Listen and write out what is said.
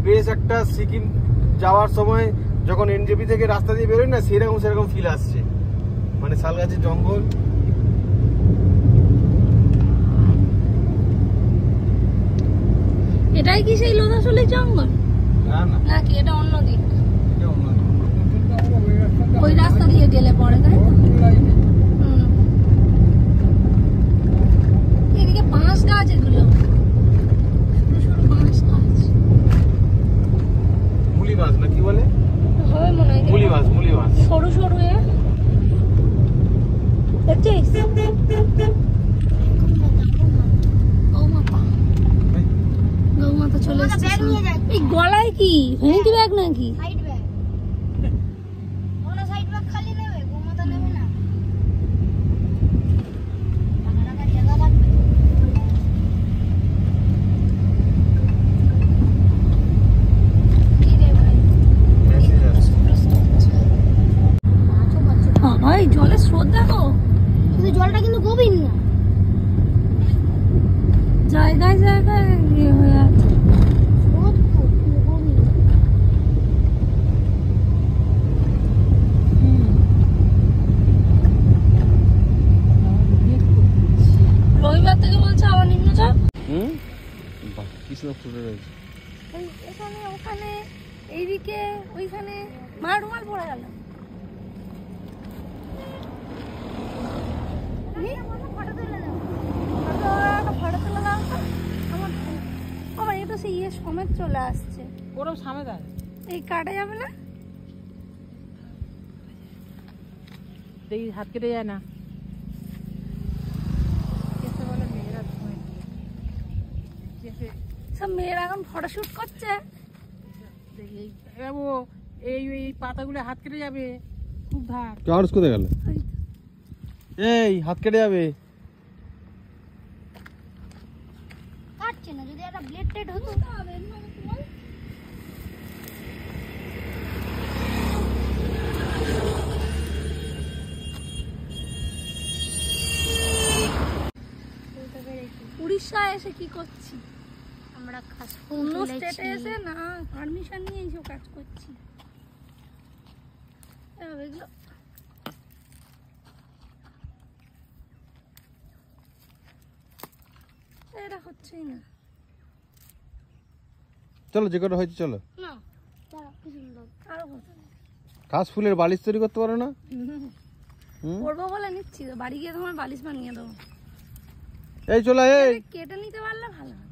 বেশ একটা সিকিম যাওয়ার সময় যখন এনজেপি থেকে রাস্তা দিয়ে বেরোয় না, সেরকম ফিল আসছে, মানে শাল গাছের জঙ্গল। এটাই কি সেই লোধাশুলি জঙ্গল? না না, নাকি এটা অন্য দিক? এটা অন্য দিক। ওই রাস্তা দিয়ে গেলে পরে, তাই তো? এদিকে বাঁশ গাছ, এগুলো বাঁশ গাছ, মুলি বাঁশ না কি বলে, হবে মনে হয়। মুলি বাঁশ সরু সরু দেখছিস? গৌমাতা চলে এসেছে। এই গলায় কি ভেঙে ব্যাগ নাকি? ভাই জলের স্রোত দেখো, কিন্তু জলটা কিন্তু গভীর না, জায়গায় জায়গায় ইয়ে হয়ে আছে। রবিবার থেকে বলছে আবার নিম্নচাপ। কৃষ্ণপুর রয়েছে এখানে ওখানে এইদিকে ওইখানে, মার রুমাল পড়ে গেল। সমেত চলে আসছে, ওরম সমেত এই কাটা যাবে না, দেখি হাত কেটে যায় না। সব মেয়েরা এখন ফটোশুট করছে। এই পাতাগুলো হাত কেটে যাবে, খুব ধার। চার্জ কোথায় গেল? এই হাত কেটে যাবে। কাটছে না, যদি একটা ব্লেড টেড হতো। উড়িষ্যায় এসে কি করছি আমরা? অন্য স্টেটে এসে না পারমিশন নিয়ে এইসব কাজ করছি। এটা হচ্ছেই না। চলো, যে কটা হয়েছে চলো। না আরো কাশ ফুলের বালিশ তৈরি করতে পারো না? করবো বলে নিচ্ছি, বাড়ি গিয়ে তোমার বালিশ বানিয়ে দেবো। এই চলো, এই কেটে নিতে পারলে ভালো হয়।